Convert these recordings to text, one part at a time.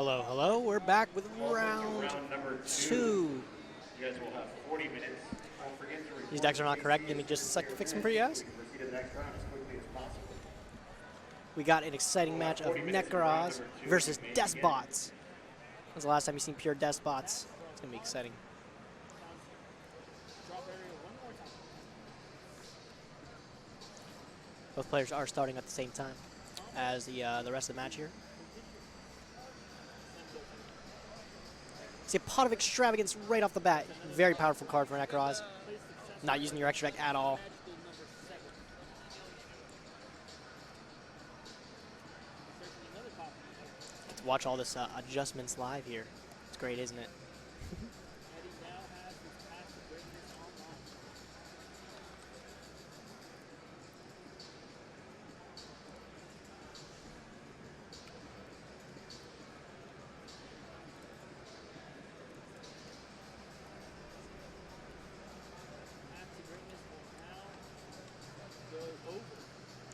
Hello, hello. We're back with round number two. You guys will have 40 minutes. Don't forget to record. These decks are not correct. Give me just a sec to fix them for you guys. Proceed to the next round as quickly as possible. We got an exciting match of Nekroz versus Deskbots. When's the last time you've seen pure Deskbots? It's going to be exciting. Both players are starting at the same time as the rest of the match here. See a Pot of Extravagance right off the bat. Very powerful card for Nekroz. Not using your extra deck at all. Get to watch all this adjustments live here. It's great, isn't it?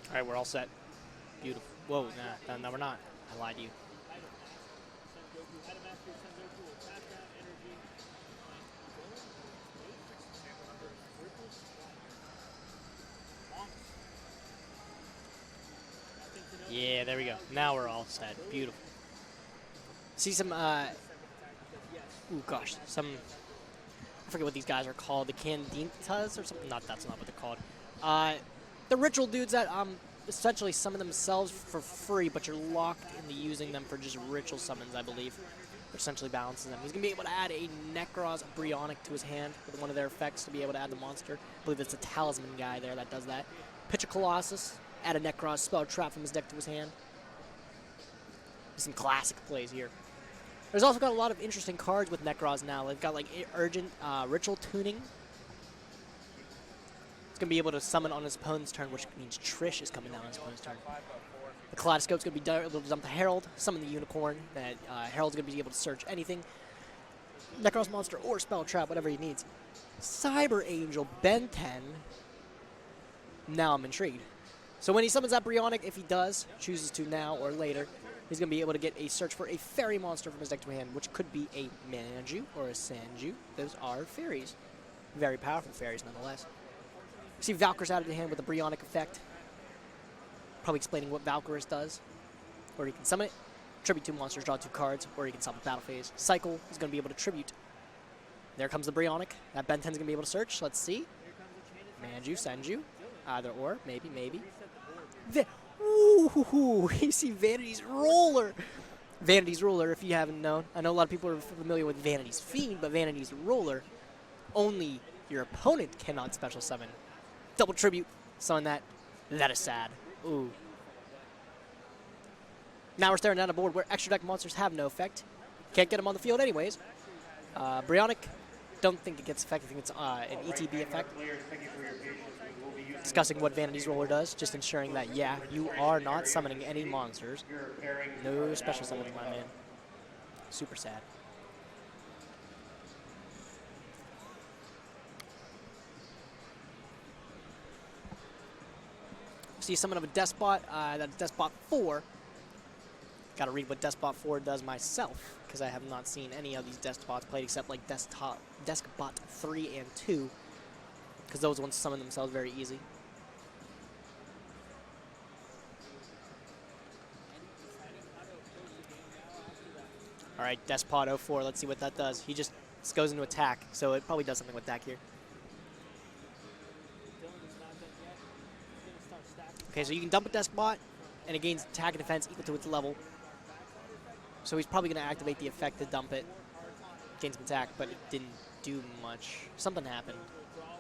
All right, we're all set. Beautiful. Whoa, nah, no, we're not. I lied to you. Yeah, there we go. Now we're all set. Beautiful. See some, oh gosh, some, I forget what these guys are called, the Canditas or something. That's not what they're called. The ritual dudes that essentially summon themselves for free, but you're locked into using them for just ritual summons, I believe. Which essentially balances them. He's going to be able to add a Nekroz Bryonic to his hand with one of their effects to be able to add the monster. I believe it's a Talisman guy there that does that. Pitch a Colossus, add a Nekroz Spell Trap from his deck to his hand. Some classic plays here. There's also got a lot of interesting cards with Nekroz now. They've got like Urgent Ritual Tuning. It's going to be able to summon on his opponent's turn, which means Trish is coming down on his opponent's turn. The Kaleidoscope's going to be able to dump the Herald, summon the Unicorn. That Herald's going to be able to search anything. Nekroz Monster or Spell Trap, whatever he needs. Cyber Angel, Ben 10. Now I'm intrigued. So when he summons that Bryonic, if he does, chooses to now or later, he's going to be able to get a search for a fairy monster from his deck to hand, which could be a Manju or a Sanju. Those are fairies. Very powerful fairies nonetheless. See Valkyr's added to hand with the Bryonic effect. Probably explaining what Valkyr's does. Or he can summon it, tribute 2 monsters, draw 2 cards, or he can stop the battle phase. Cycle is going to be able to tribute. There comes the Bryonic. That Ben 10 is going to be able to search. Let's see. Manju, Sanju. Either or. Maybe, maybe. Ooh, you see Vanity's Roller. Vanity's Roller, if you haven't known. I know a lot of people are familiar with Vanity's Fiend, but Vanity's Roller, only your opponent cannot special summon. Double tribute, summon that. That is sad. Ooh. Now we're staring down a board where extra deck monsters have no effect. Can't get them on the field anyways. Bryonic, don't think it gets effect. I think it's an ETB effect. Discussing what Vanity's Roller does, just ensuring that, yeah, you are not summoning any monsters. No special summoning, my man. Super sad. See summon of a Deskbot, that's Deskbot 4. Gotta read what Deskbot 4 does myself, because I have not seen any of these Deskbots played except like Deskbot 3 and 2, because those ones summon themselves very easy. Alright, Despot 04, let's see what that does. He just goes into attack, so it probably does something with attack here. Okay, so you can dump a Deskbot, and it gains attack and defense equal to its level. So he's probably going to activate the effect to dump it. Gain some attack, but it didn't do much. Something happened.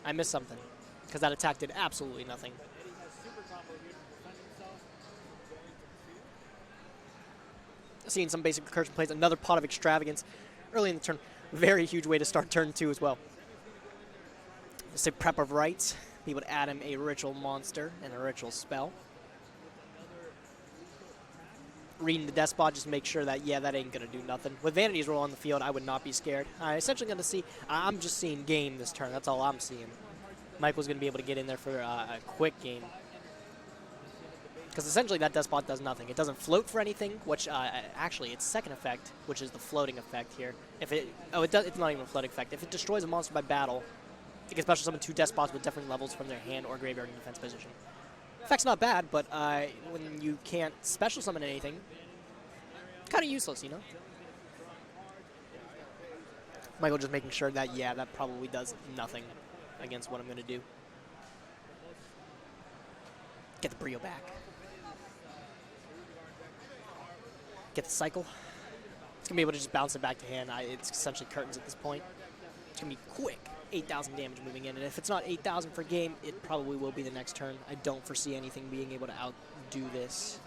I missed something, because that attack did absolutely nothing. Seeing some basic recursion plays, another Pot of Extravagance early in the turn. Very huge way to start turn 2 as well. Let's say Prep of Rites. He would add him a ritual monster and a ritual spell. Reading the Despot, just make sure that, yeah, that ain't going to do nothing. With Vanity's Roll on the field, I would not be scared. Essentially going to see, I'm just seeing game this turn. That's all I'm seeing. Michael's going to be able to get in there for a quick game. Because essentially that Deskbot does nothing. It doesn't float for anything, which actually its second effect, which is the floating effect here. If it, oh, it does, it's not even a floating effect. If it destroys a monster by battle, it can special summon 2 Deskbots with different levels from their hand or graveyard in defense position. Effect's not bad, but when you can't special summon anything, kind of useless, you know? Michael just making sure that, yeah, that probably does nothing against what I'm going to do. Get the Brio back. Get the cycle. It's going to be able to just bounce it back to hand. It's essentially curtains at this point. It's going to be quick. 8,000 damage moving in. And if it's not 8,000 per game, it probably will be the next turn. I don't foresee anything being able to outdo this.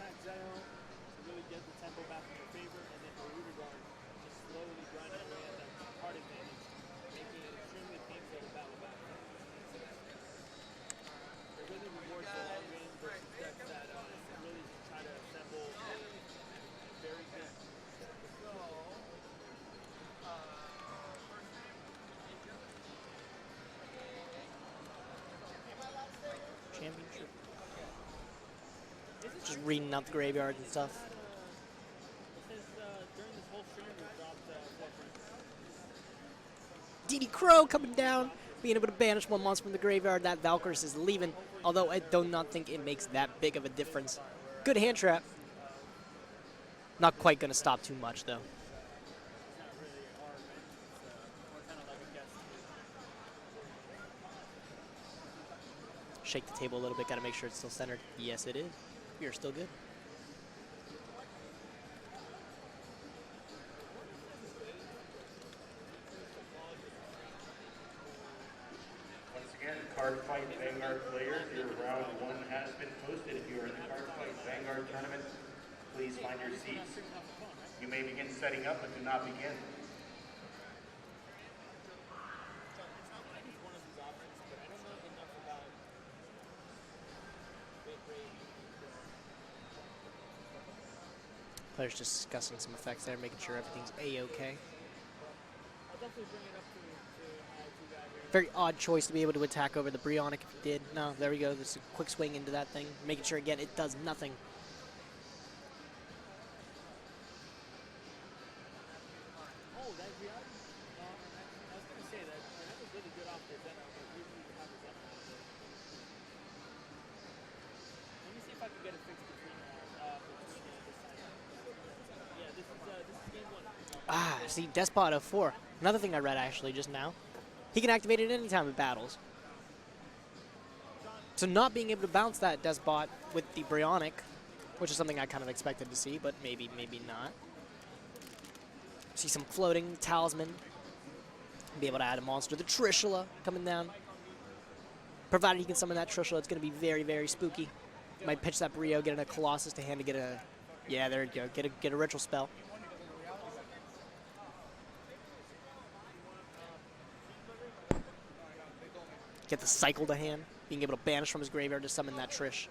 Championship. Just reading out the graveyard and stuff. DD Crow coming down, being able to banish 1 monster from the graveyard. That Valkyris is leaving, although I do not think it makes that big of a difference. Good hand trap. Not quite going to stop too much, though. Shake the table a little bit, got to make sure it's still centered. Yes, it is. We are still good. Once again, Card Fight Vanguard players, your round 1 has been posted. If you are in the Card Fight Vanguard tournament, please find your seats. You may begin setting up, but do not begin. Players just discussing some effects there, making sure everything's A-okay. Very odd choice to be able to attack over the Bryonic if you did. No, there we go. Just a quick swing into that thing. Making sure, again, it does nothing. Ah, see, Despot of 4. Another thing I read actually just now. He can activate it anytime in battles. So not being able to bounce that Despot with the Bryonic, which is something I kind of expected to see, but maybe not. See some floating Talisman. Be able to add a monster. The Trishula coming down. Provided he can summon that Trishula, it's going to be very, very spooky. Might pitch that Brio, get a Colossus to hand to get a... Yeah, there you go. Get a Ritual Spell. Get the cycle to hand, being able to banish from his graveyard to summon that Trish.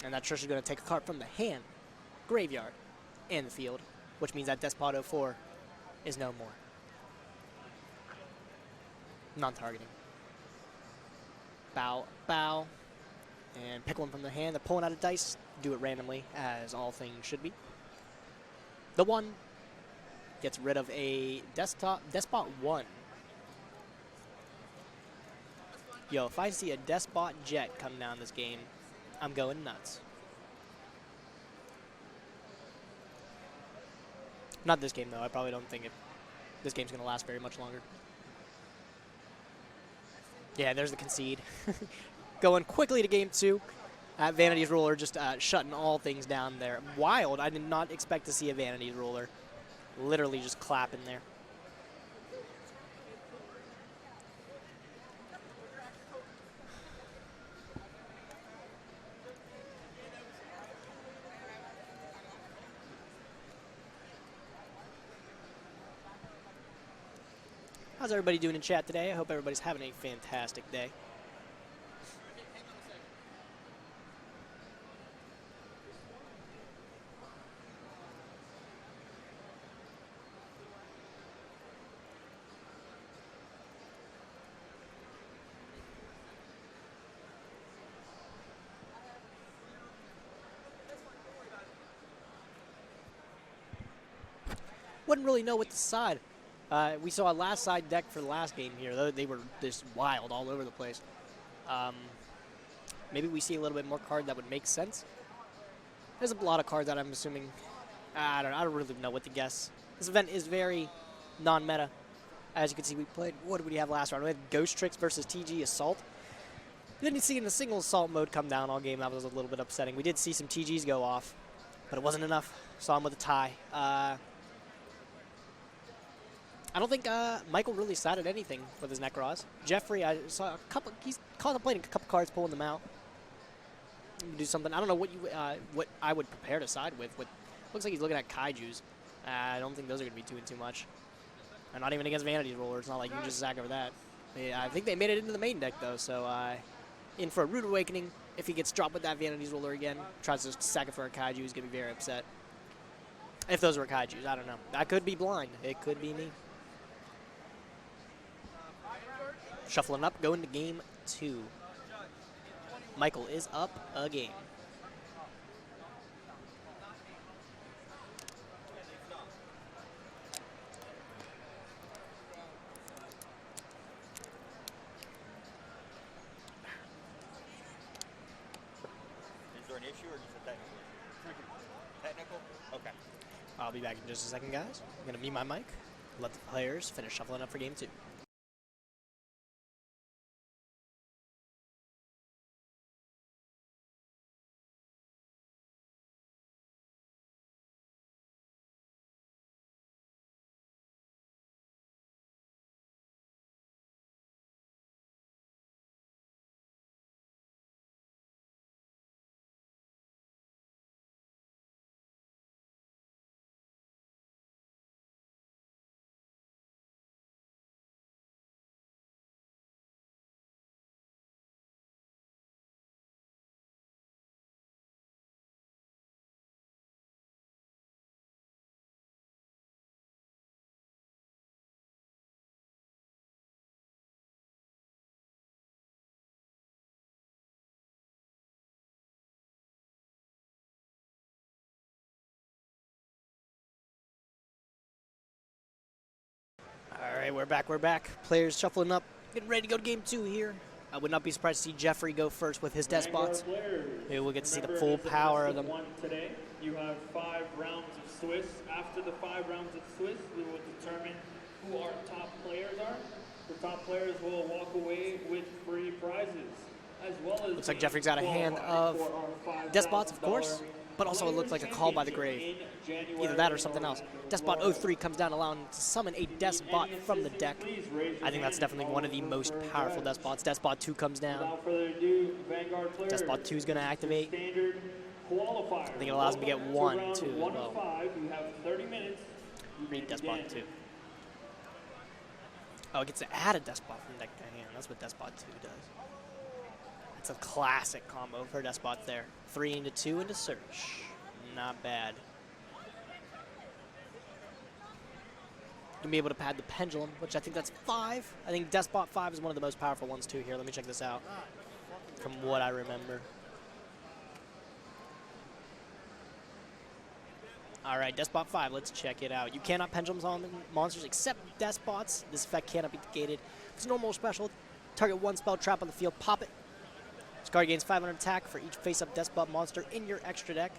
And that Trish is going to take a card from the hand, graveyard, and the field, which means that Despot 04 is no more. Non-targeting. Bow, bow, and pick one from the hand. They're pulling out a dice, do it randomly, as all things should be. The 1 gets rid of a Despot 1. Yo, if I see a Despot Jet come down this game, I'm going nuts. Not this game, though. I probably don't think this game's going to last very much longer. Yeah, there's the concede. Going quickly to game 2. Vanity's Ruler just shutting all things down there. Wild. I did not expect to see a Vanity's Ruler. Literally just clapping there. How's everybody doing in chat today? I hope everybody's having a fantastic day. wouldn't really know what to decide. We saw a last side deck for the last game here. They were just wild all over the place. Maybe we see a little bit more card that would make sense. There's a lot of cards that I'm assuming. I don't really know what to guess. This event is very non-meta. As you can see, we played, what did we have last round? We had Ghost Tricks versus TG Assault. Didn't see in the single Assault mode come down all game. That was a little bit upsetting. We did see some TGs go off, but it wasn't enough. Saw him with a tie. I don't think Michael really decided anything with his Nekroz. Jeffrey, I saw a couple. He's contemplating a couple cards, pulling them out. Do something. I don't know what what I would prepare to side with. What looks like he's looking at Kaijus. I don't think those are going to be doing too much. And not even against Vanity's Roller. It's not like you can just sack over that. Yeah, I think they made it into the main deck though. So in for a Rude Awakening. If he gets dropped with that Vanity's Roller again, tries to sack it for a Kaiju, he's going to be very upset. If those were Kaijus, I don't know. I could be blind. It could be me. Shuffling up, going to game 2. Michael is up a game. Is there an issue or just a technical issue? Technical? Okay. I'll be back in just a second, guys. I'm going to mute my mic, let the players finish shuffling up for game 2. All right, we're back. Players shuffling up, getting ready to go to game 2 here. I would not be surprised to see Jeffrey go first with his Deskbots. Maybe we'll get to see the full power of them. Today, you have 5 rounds of Swiss. After the 5 rounds of Swiss, we will determine who our top players are. The top players will walk away with free prizes, as well as Looks like Jeffrey's got a hand of Deskbots, of course, but also it looks like a call by the grave. Either that or something else. Deskbot 03 comes down, allowing him to summon a Deskbot from the deck. I think that's definitely one of the most powerful Deskbots. Deskbot 2 comes down. Deskbot 2 is going to activate. I think it allows him to get 1, 2 as well. Read Deskbot 2. Oh, it gets to add a Deskbot from deck to hand. That's what Deskbot 2 does. It's a classic combo for Deskbot there. 3 into 2 into search. Not bad. Gonna be able to pad the Pendulum, which I think that's 5. I think Deskbot 5 is one of the most powerful ones too here. Let me check this out from what I remember. All right, Deskbot 5, let's check it out. You cannot Pendulum summon monsters except Deskbots. This effect cannot be negated. It's normal or special. Target 1 spell trap on the field, pop it. This card gains 500 attack for each face-up Deskbot monster in your extra deck.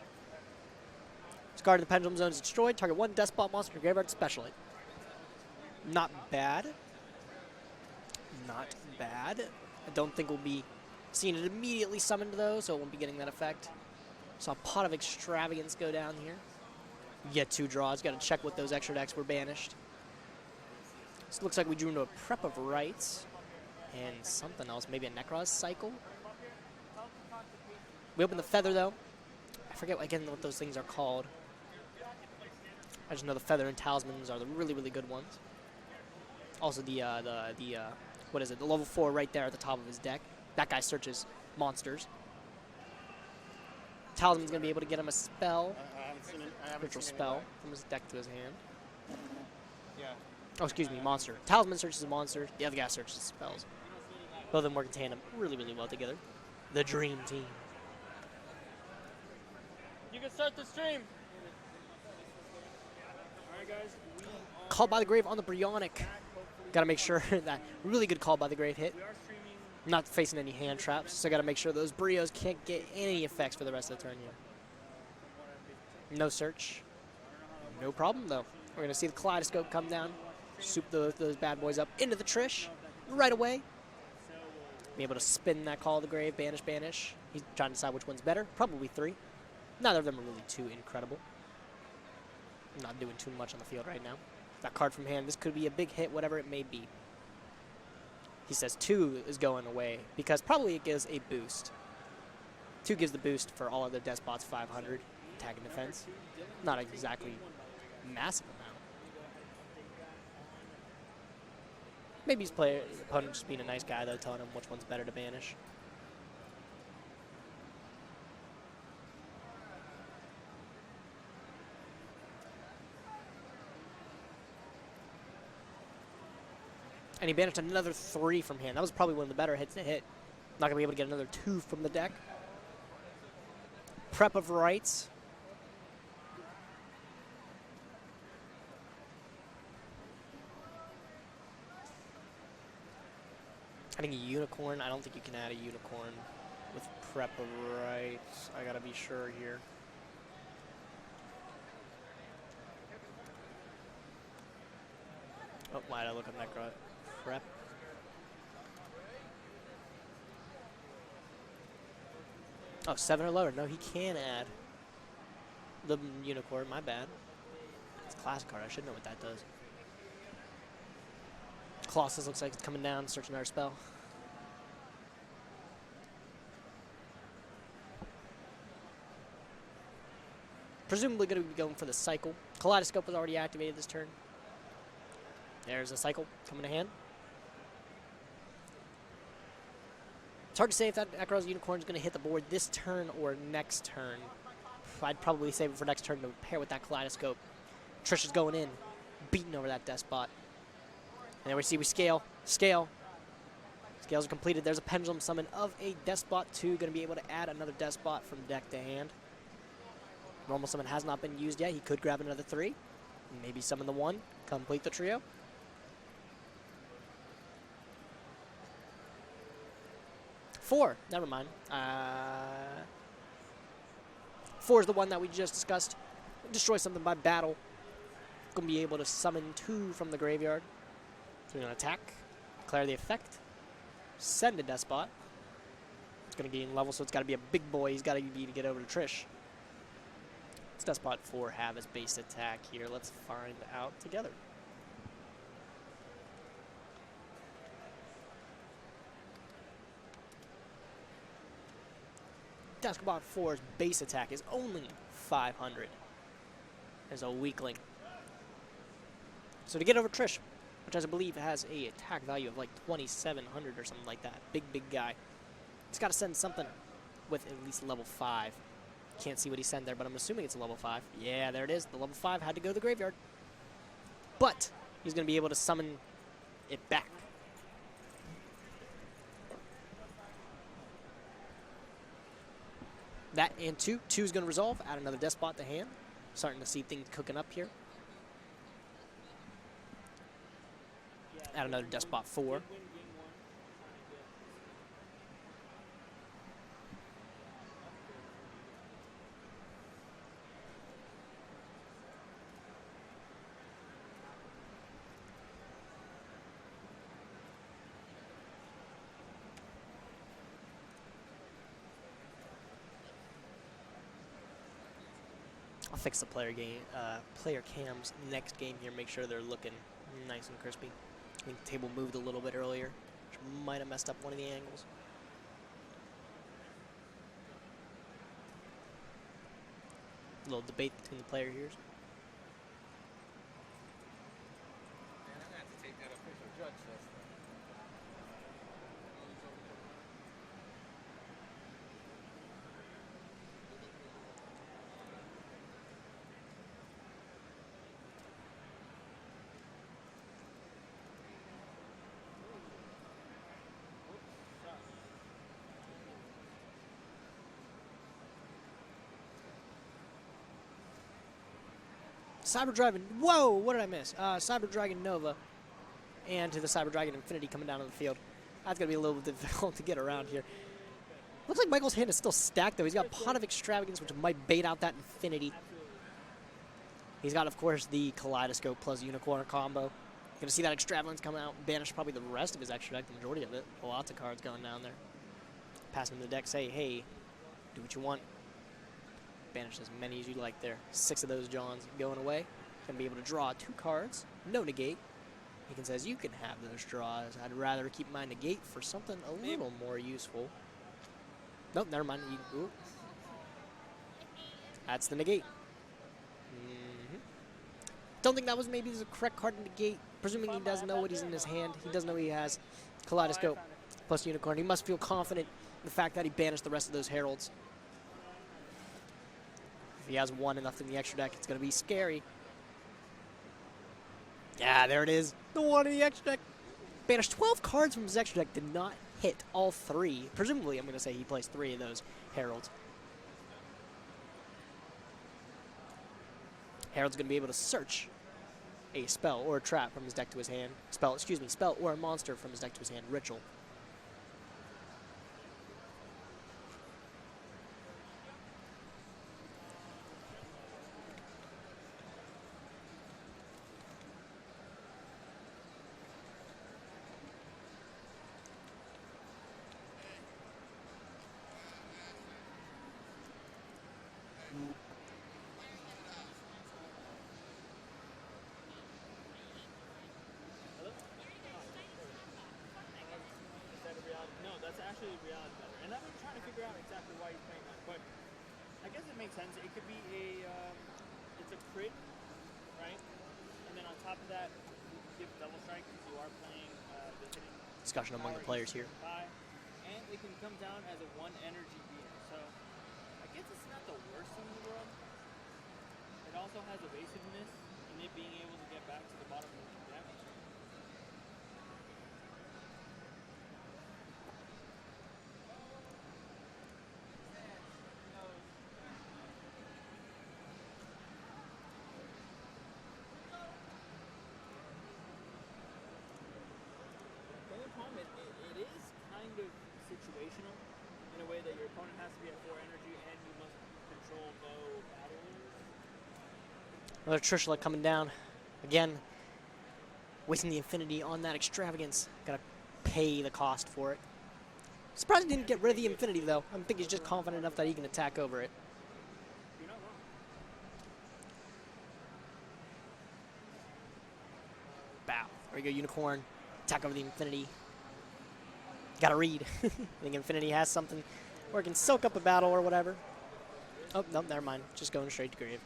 This card in the Pendulum Zone is destroyed. Target 1 Deskbot monster in your graveyard, special it. Not bad. Not bad. I don't think we'll be seeing it immediately summoned though, so it won't be getting that effect. Saw a Pot of Extravagance go down here. You get 2 draws. Got to check what those extra decks were banished. This looks like we drew into a Prep of Rights and something else, maybe a Nekroz cycle. We open the Feather though. I forget again what those things are called. I just know the Feather and Talismans are the really, really good ones. Also the what is it? The level 4 right there at the top of his deck. That guy searches monsters. Talisman's gonna be able to get him a spell, spiritual spell from his deck to his hand. Yeah. Oh, excuse me, monster. Talisman searches a monster. The other guy searches spells. Both of them work in tandem really, really well together. The Dream Team. You can start the stream. Call by the Grave on the Bryonic. Got to make sure that really good call by the Grave hit. Not facing any hand traps, so got to make sure those Bryos can't get any effects for the rest of the turn here. No search. No problem, though. We're going to see the Kaleidoscope come down, soup those bad boys up into the Trish right away. Be able to spin that Call of the Grave, banish, banish. He's trying to decide which one's better. Probably 3. Neither of them are really too incredible. Not doing too much on the field right now. That card from hand, this could be a big hit, whatever it may be. He says 2 is going away because probably it gives a boost. 2 gives the boost for all of the Deskbots 500 attack and defense. Not exactly massive amount. Maybe his opponent just being a nice guy though, telling him which one's better to banish. And he banished another 3 from hand. That was probably one of the better hits to hit. Not going to be able to get another 2 from the deck. Prep of Rights. Adding a Unicorn. I don't think you can add a Unicorn with Prep of Rights. I got to be sure here. Oh, why did I look up Nekroz? Prep. Oh, 7 or lower. No, he can add the Unicorn. My bad. It's a classic card. I should know what that does. Colossus looks like it's coming down. Search another spell. Presumably going to be going for the cycle. Kaleidoscope was already activated this turn. There's a cycle coming to hand. It's hard to say if that Nekroz Unicorn is going to hit the board this turn or next turn. I'd probably save it for next turn to pair with that Kaleidoscope. Trish is going in, beating over that Deskbot. And there we see we scale. Scales are completed. There's a Pendulum Summon of a Deskbot 2. Going to be able to add another Deskbot from deck to hand. Normal Summon has not been used yet. He could grab another 3. Maybe summon the 1. Complete the trio. Four, never mind. 4 is the one that we just discussed. Destroy something by battle. Gonna be able to summon 2 from the graveyard. So we're gonna attack, declare the effect, send a Deskbot. It's gonna gain level, so it's gotta be a big boy. He's gotta be to get over to Trish. What's Deskbot 4 have as base attack here? Let's find out together. Deskbot 4's base attack is only 500 as a weakling. So to get over Trish, which I believe has a attack value of like 2,700 or something like that, big guy, it's got to send something with at least level 5. Can't see what he sent there, but I'm assuming it's a level 5. Yeah, there it is. The level 5 had to go to the graveyard. But he's going to be able to summon it back. That and 2. 2 is going to resolve. Add another Deskbot to hand. Starting to see things cooking up here. Add another Deskbot 4. I'll fix the player cams next game here. Make sure they're looking nice and crispy. I think the table moved a little bit earlier, which might have messed up one of the angles. A little debate between the player here. Cyber Dragon. Whoa, what did I miss? Cyber Dragon Nova. And to the Cyber Dragon Infinity coming down on the field. That's going to be a little bit difficult to get around here. Looks like Michael's hand is still stacked, though. He's got Pot of Extravagance, which might bait out that Infinity. He's got, of course, the Kaleidoscope plus Unicorn combo. You're going to see that Extravagance come out, banish probably the rest of his extra deck, the majority of it. Lots of cards going down there. Pass him the deck, say, hey, do what you want. Banish as many as you like there. 6 of those Johns going away. Going to be able to draw 2 cards, no negate. He can says, you can have those draws. I'd rather keep my negate for something a little more useful. Nope, never mind. Ooh. That's the negate. Don't think that was maybe the correct card to negate. Presuming he does know what he's in his hand. He does know he has Kaleidoscope plus Unicorn. He must feel confident in the fact that he banished the rest of those Heralds. If he has 1 enough in the extra deck, it's going to be scary. Yeah, there it is. The 1 in the extra deck. Banished 12 cards from his extra deck. Did not hit all 3. Presumably, I'm going to say he plays 3 of those Heralds. Herald's going to be able to search a spell or a trap from his deck to his hand. Spell or a monster from his deck to his hand. Ritual. Reality better. And I've been trying to figure out exactly why he's playing that, but I guess it makes sense. It could be it's a crit, right? And then on top of that, you give double strike because you are playing the hitting. Discussion among the players here. And it can come down as a 1 energy beam. So I guess it's not the worst thing in the world. It also has evasiveness and it being able to get back to the bottom of the damage. It is kind of situational in a way that your opponent has to be at 4 energy and you must control no battle. Another Trishula coming down. Again, wasting the Infinity on that Extravagance. Gotta pay the cost for it. Surprised he didn't get rid of the Infinity, though. I think he's just confident enough that he can attack over it. You're not wrong. Bow. There we go, Unicorn. Attack over the Infinity. Gotta read. I think Infinity has something where it can soak up a battle or whatever. Oh, no, never mind. Just going straight to grave.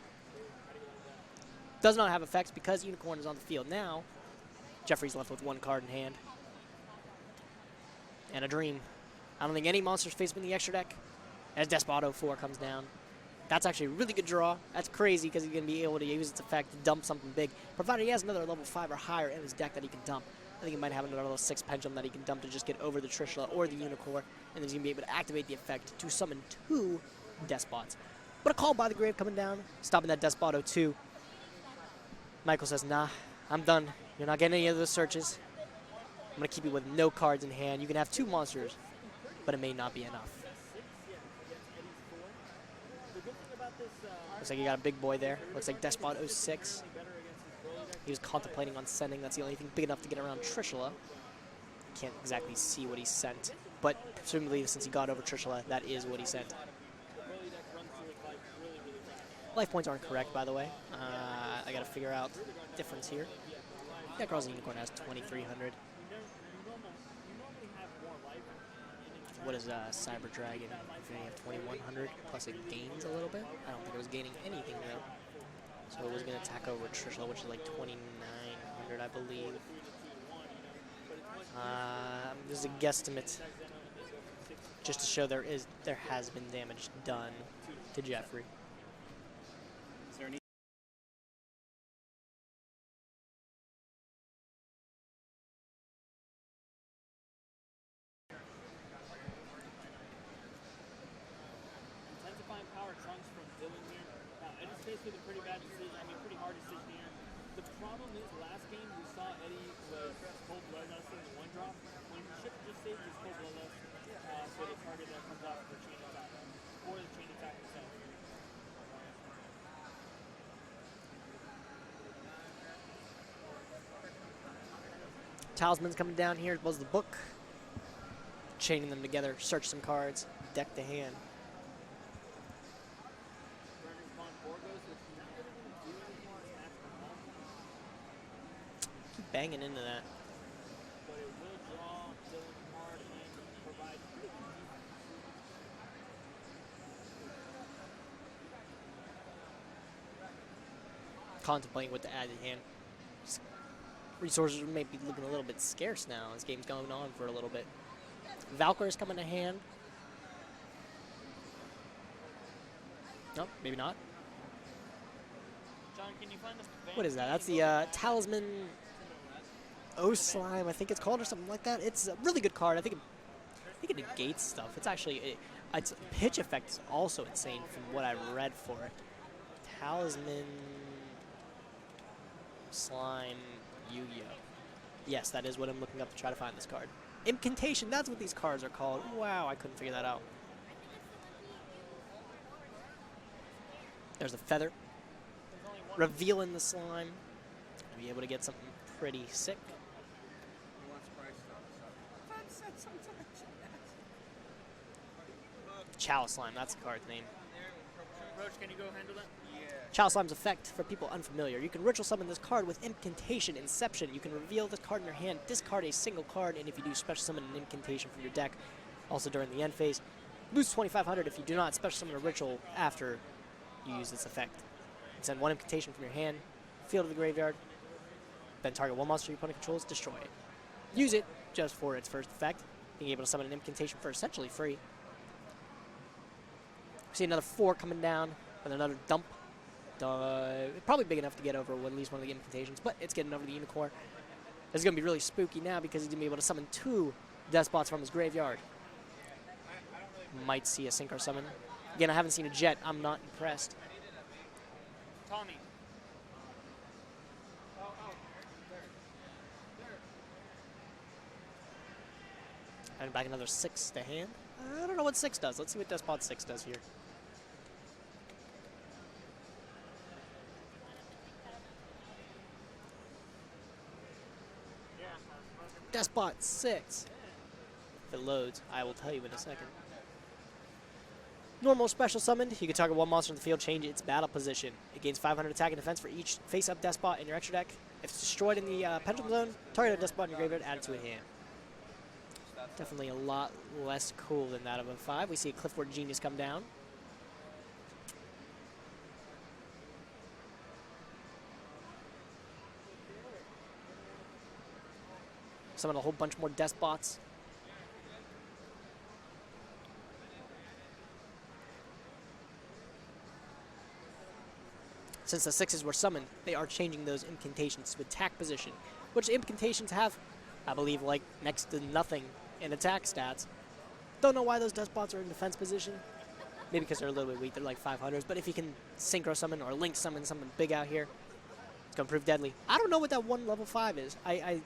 Does not have effects because Unicorn is on the field now. Jeffrey's left with 1 card in hand. And a Dream. I don't think any monsters face him in the extra deck. As Deskbots 4 comes down. That's actually a really good draw. That's crazy because he's going to be able to use its effect to dump something big. Provided he has another level 5 or higher in his deck that he can dump. I think he might have another level 6 Pendulum that he can dump to just get over the Trishula or the Unicorn. And then he's going to be able to activate the effect to summon 2 Deskbots. But a call by the grave coming down, stopping that Deskbots 2. Michael says, nah, I'm done. You're not getting any of those searches. I'm going to keep you with no cards in hand. You can have 2 monsters, but it may not be enough. Looks like you got a big boy there. Looks like Deskbots 06. He was contemplating on sending. That's the only thing big enough to get around Trishula. Can't exactly see what he sent, but presumably since he got over Trishula, that is what he sent. Life points aren't correct, by the way. I gotta figure out the difference here. Nekroz Unicorn has 2,300. What is Cyber Dragon? Infinity have 2,100, plus it gains a little bit. I don't think it was gaining anything though. So it was going to attack over Trishula, which is like 2,900, I believe. This is a guesstimate, just to show there has been damage done to Jeffrey. Is there any Intensifying power trunks from Dylan here. Eddie's faced with a pretty bad decision. I mean, pretty hard decision here. The problem is, last game we saw Eddie was cold bloodlust in the one drop. When he should just save his cold bloodlust for the target that comes off for chain attack, or the chain attack itself. Talisman's coming down here as well as the book. Chaining them together, search some cards, deck the hand. Keep banging into that. But it will draw Dylan's card and provide pretty Contemplating what to add to hand. Resources may be looking a little bit scarce now. This game's going on for a little bit. Valkyr's coming to hand. Nope, maybe not. John, can you find the What is that? That's the Talisman O Slime, I think it's called, or something like that. It's a really good card. I think it negates stuff. It's actually its pitch effect is also insane from what I read for it. Talisman Slime YuGiOh. Yes, that is what I'm looking up to try to find this card. Incantation, that's what these cards are called. Wow, I couldn't figure that out. There's a feather. Revealing the slime. Be able to get something pretty sick. Chow Slime, that's the card's name. Roach, can you go handle that? Chow Slime's effect, for people unfamiliar. You can ritual summon this card with Incantation Inception. You can reveal this card in your hand, discard a single card, and if you do, special summon an Incantation from your deck. Also during the end phase. Lose 2,500 if you do not special summon a ritual after you use this effect. You can send one Incantation from your hand, field to the graveyard, then target one monster your opponent controls, destroy it. Use it just for its first effect, being able to summon an Incantation for essentially free. We see another 4 coming down with another dump. Probably big enough to get over at least one of the Incantations, but it's getting over the Unicorn. This is going to be really spooky now because he's going to be able to summon 2 Deskbots from his graveyard. Might see a Synchro summon. Again, I haven't seen a Jet. I'm not impressed. Tommy. Adding back another 6 to hand. I don't know what 6 does. Let's see what Despot 6 does here. Despot 6. If it loads, I will tell you in a second. Normal special summoned. You can target one monster in the field, change its battle position. It gains 500 attack and defense for each face-up Despot in your extra deck. If it's destroyed in the Pendulum Zone, target a Despot in your graveyard, add it to a hand. Definitely a lot less cool than that of a 5. We see a Clifford Genius come down. Summon a whole bunch more Deskbots. Since the 6s were summoned, they are changing those incantations to attack position, which incantations have, I believe, like next to nothing in attack stats. Don't know why those Deskbots are in defense position. Maybe because they're a little bit weak, they're like 500s, but if you can synchro summon or link summon something big out here, it's going to prove deadly. I don't know what that one level 5 is. I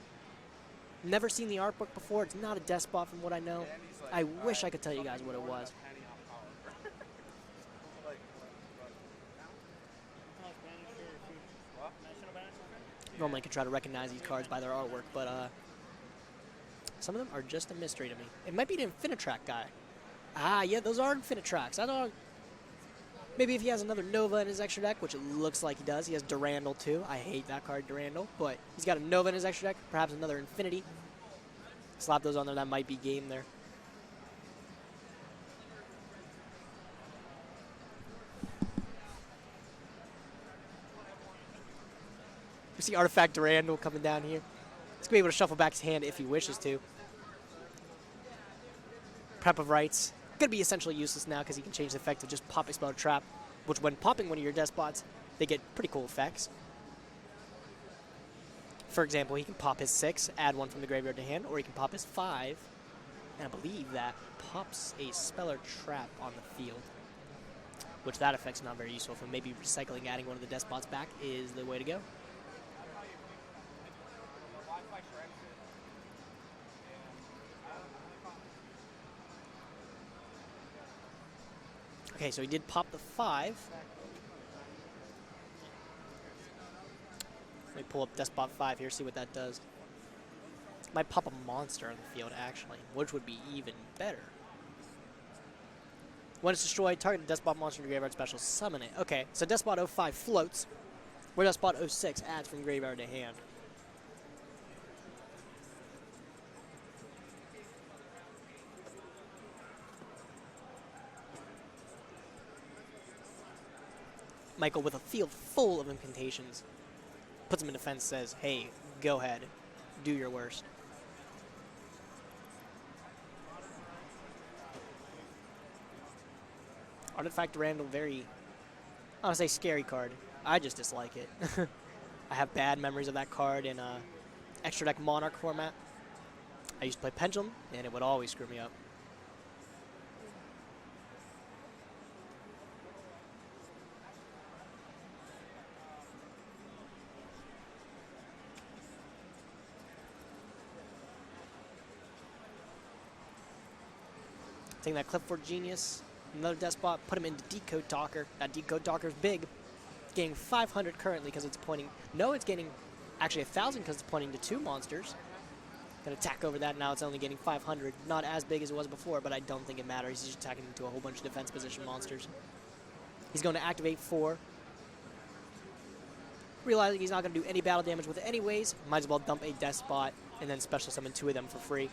never seen the art book before. It's not a Deskbot from what I know. I wish I could tell you guys what it was. Normally I could try to recognize these cards by their artwork, but some of them are just a mystery to me. It might be the Infinitrack guy. Ah, yeah, those are Infinitracks. I don't. Maybe if he has another Nova in his extra deck, which it looks like he does. He has Durandal too. I hate that card, Durandal, but he's got a Nova in his extra deck. Perhaps another Infinity. Slap those on there. That might be game there. We see Artifact Durandal coming down here. He's going to be able to shuffle back his hand if he wishes to. Prep of Rights. Going to be essentially useless now because he can change the effect to just pop Expel Trap, which when popping one of your Deskbots, they get pretty cool effects. For example, he can pop his 6, add one from the graveyard to hand, or he can pop his 5, and I believe that pops a Speller Trap on the field. which that effect's not very useful for. Maybe recycling, adding one of the Deskbots back is the way to go. Okay, so he did pop the 5. Let me pull up Deskbot 5 here, see what that does. Might pop a monster on the field, actually, which would be even better. When it's destroyed, target a Deskbot monster in your graveyard special, summon it. Okay, so Deskbot 05 floats, where Deskbot 06 adds from graveyard to hand. Michael, with a field full of incantations, puts him in defense, says, hey, go ahead, do your worst. Artifact Randall, very, I want to say scary card. I just dislike it. I have bad memories of that card in extra deck Monarch format. I used to play Pendulum, and it would always screw me up. Taking that Clipboard Genius, another Deskbot, put him into Decode Talker. That Decode Talker is big. Getting 500 currently because it's pointing. No, it's getting actually 1,000 because it's pointing to 2 monsters. Gonna attack over that. Now it's only getting 500. Not as big as it was before, but I don't think it matters. He's just attacking into a whole bunch of defense position monsters. He's going to activate 4. Realizing he's not going to do any battle damage with it anyways, might as well dump a Deskbot and then special summon 2 of them for free.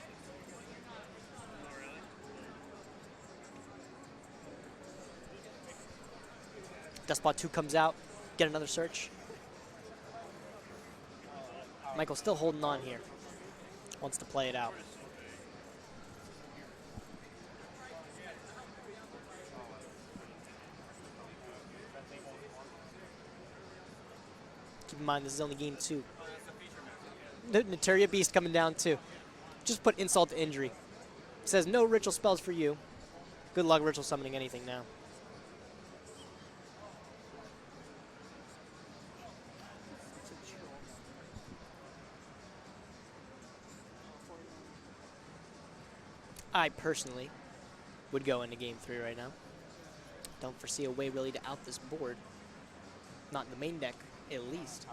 Deskbot 2 comes out, get another search. Michael's still holding on here. Wants to play it out. Keep in mind, this is only game 2. Naturia Beast coming down too. Just put insult to injury. Says no ritual spells for you. Good luck ritual summoning anything now. I personally would go into game 3 right now. Don't foresee a way really to out this board. Not in the main deck, at least.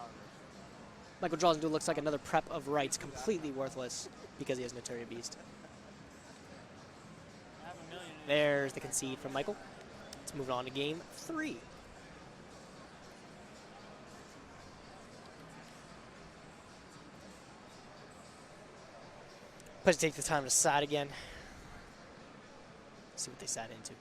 Michael draws into what looks like another prep of rights, completely worthless because he has Naturia Beast. There's the concede from Michael. Let's move on to game 3. Let's take the time to side again. See what they sat into.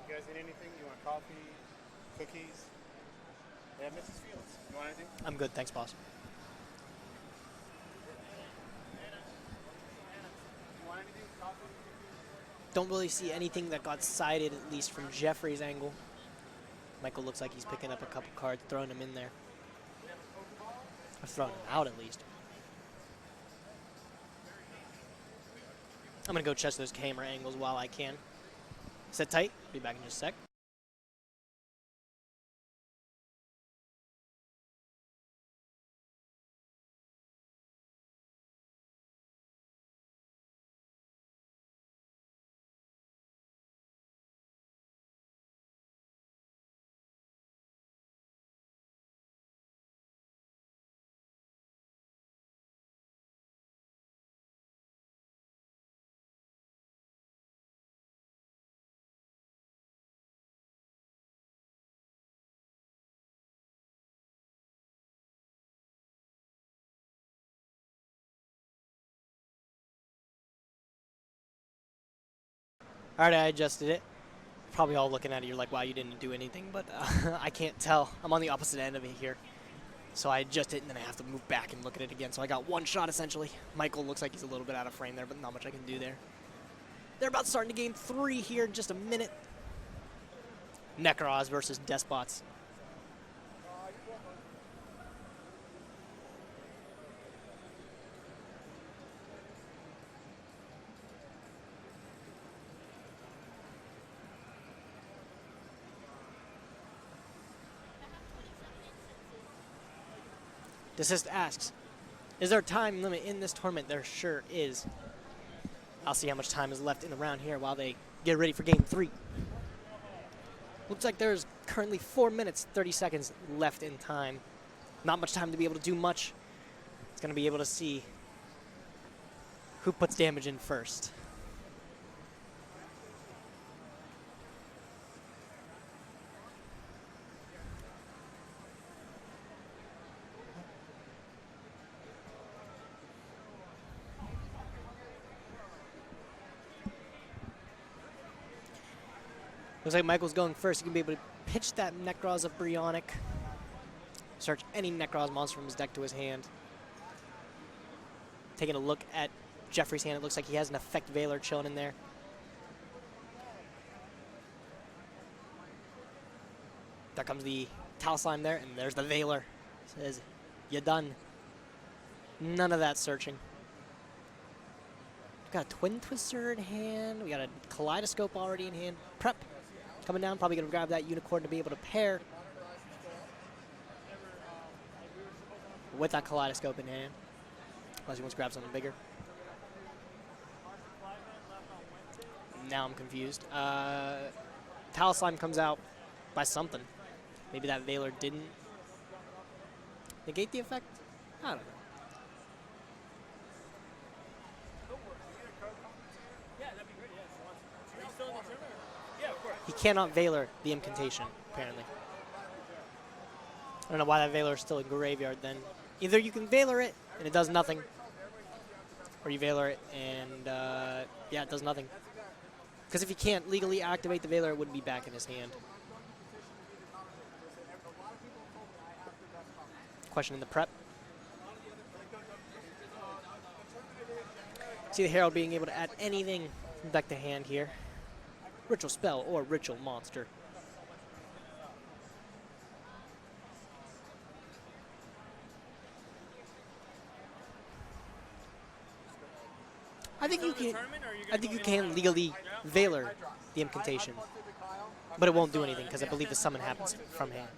You guys need anything? You want coffee, cookies? Yeah, Mrs. Fields. You want anything? I'm good, thanks, boss. You want anything? Coffee? Don't really see anything that got sided, at least from Jeffrey's angle. Michael looks like he's picking up a couple cards, throwing them in there. Or throwing them out, at least. I'm going to go check those camera angles while I can. Sit tight. Be back in just a sec. Alright, I adjusted it. Probably all looking at it, you're like, wow, you didn't do anything, but I can't tell. I'm on the opposite end of it here. So I adjust it, and then I have to move back and look at it again. So I got one shot, essentially. Michael looks like he's a little bit out of frame there, but not much I can do there. They're about to start into game 3 here in just a minute. Nekroz versus Deskbots. Desist asks, is there a time limit in this tournament? There sure is. I'll see how much time is left in the round here while they get ready for game 3. Looks like there's currently 4 minutes, 30 seconds left in time. Not much time to be able to do much. It's going to be able to see who puts damage in first. Looks like Michael's going first. He can be able to pitch that Nekroz of Bryonic. Search any Nekroz monster from his deck to his hand. Taking a look at Jeffrey's hand, it looks like he has an Effect Veiler chilling in there. There comes the Tal Slime there, and there's the Veiler. Says, you done. None of that searching. We've got a Twin Twister in hand. We got a Kaleidoscope already in hand. Prep coming down, probably going to grab that Unicorn to be able to pair with that Kaleidoscope in hand. Unless he wants to grab something bigger. Now I'm confused. Tal Slime comes out by something. Maybe that Veiler didn't negate the effect? I don't know. He cannot Veiler the incantation, apparently. I don't know why that Veiler is still in graveyard then. Either you can Veiler it and it does nothing, or you Veiler it and yeah, it does nothing. Because if he can't legally activate the Veiler, it wouldn't be back in his hand. Question in the prep. See the Herald being able to add anything from deck to hand here. Ritual spell or ritual monster. I think you can legally Veiler the incantation, but it won't do anything because I believe the summon happens from hand.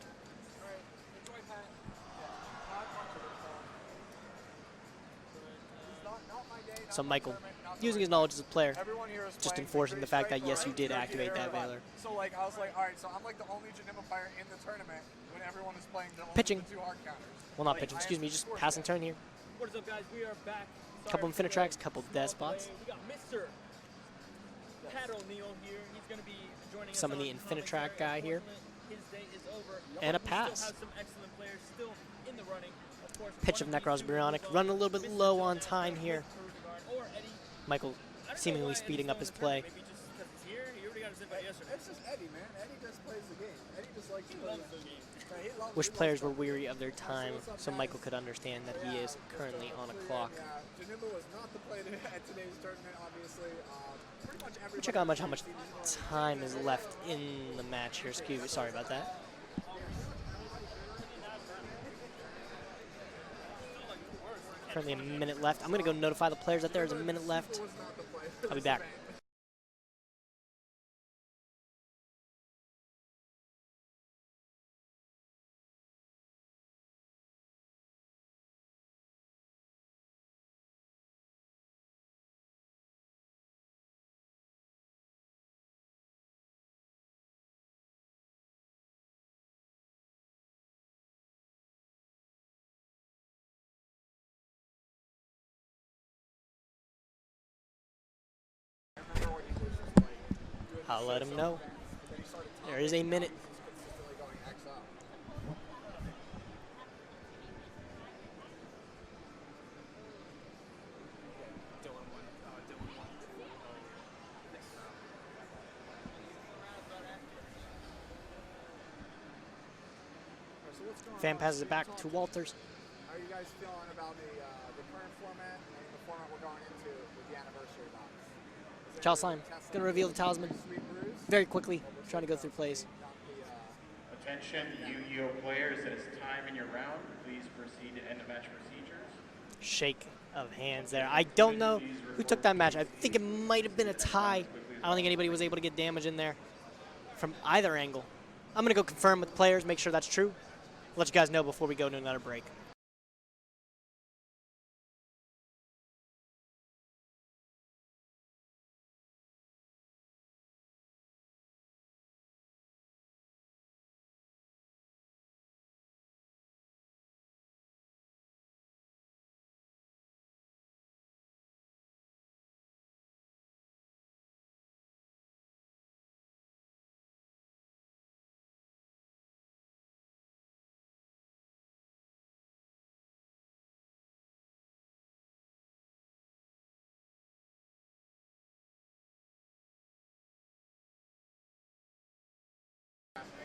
So Michael, using his knowledge as a player, just enforcing the fact that yes, you did activate that Veiler. So like I was like, all right, so I'm like the only Janima player in the tournament when everyone is playing the Pitching. two hard counters. Well, not pitching. Excuse me, just passing turn here. What is up, guys? We are back. Couple Infinitracks, couple Deskbots. We got Mr. Pat O'Neill here. He's going to be joining us. Some of the on Infinitrack guy here. His day is over. And a We pass. still have some excellent players still in the running. Of course, Pitch of Nekroz Bryonic, running a little bit low on time here. Michael seemingly speeding up his play. Maybe just because he's here. He already got his invite yesterday. It's just Eddie, man. Eddie just plays the game. Eddie just likes to play the game. Wish players were weary of their time, so Michael could understand that he is currently on a clock. Yeah, Janima was not the play at today's tournament, obviously. Pretty much everybody. Check out how much time is left in the match here. Excuse me, sorry about that. Currently a minute left. I'm going to go notify the players that there's a minute left. I'll be back. I'll let him know. There is a minute. Fam passes it back to Walters. How are you guys feeling about the current format and the format we're going into with the anniversary box? Chalice Slime going to reveal the talisman Sweet brews? very quickly, trying to go through plays. Attention, YuGiOh players, it is time in your round. Please proceed to end the match procedures. Shake of hands there. I don't know who took that match. I think it might have been a tie. I don't think anybody was able to get damage in there from either angle. I'm going to go confirm with players, make sure that's true. Let you guys know before we go to another break.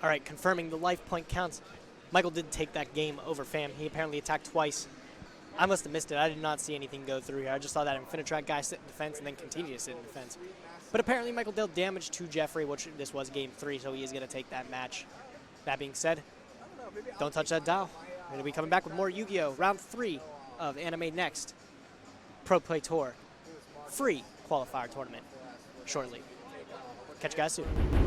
All right, confirming the life point counts. Michael did take that game over Fam. He apparently attacked twice. I must have missed it. I did not see anything go through here. I just saw that Infinitrack guy sit in defense and then continue to sit in defense. But apparently Michael dealt damage to Jeffrey, which this was game 3, so he is going to take that match. That being said, don't touch that dial. We're going to be coming back with more Yu-Gi-Oh! Round 3 of AnimeNEXT Pro Play Tour free qualifier tournament shortly. Catch you guys soon.